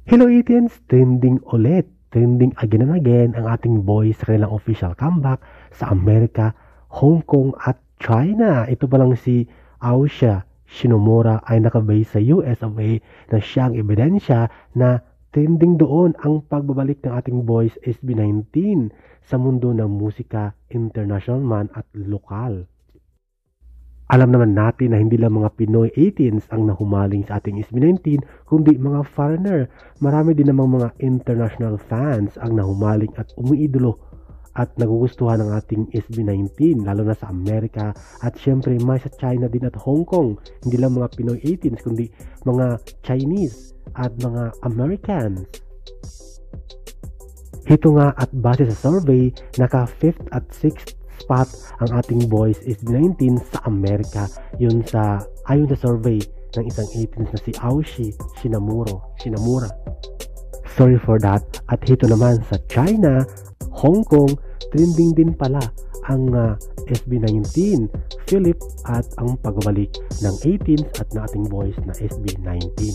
Hello Etiens, trending ulit. Trending again and again ang ating boys sa kanilang official comeback sa Amerika, Hong Kong at China. Ito pa lang si Aosia Shinomura ay nakabase sa US of A na siyang ebidensya na trending doon ang pagbabalik ng ating boys SB19 sa mundo ng musika, international man at lokal. Alam naman natin na hindi lang mga Pinoy 18s ang nahumaling sa ating SB19, kundi mga foreigner. Marami din namang mga international fans ang nahumaling at umiidolo at nagugustuhan ng ating SB19, lalo na sa Amerika at syempre may sa China din at Hong Kong. Hindi lang mga Pinoy 18s, kundi mga Chinese at mga Americans. Ito nga at base sa survey, naka 5th at 6th spot ang ating boys SB19 sa Amerika. Ayon sa survey ng isang 18s na si Aoshi Shinamura. Sorry for that. At ito naman sa China, Hong Kong, trending din pala ang SB19, Philip at ang pagbabalik ng 18s at ng ating boys na SB19.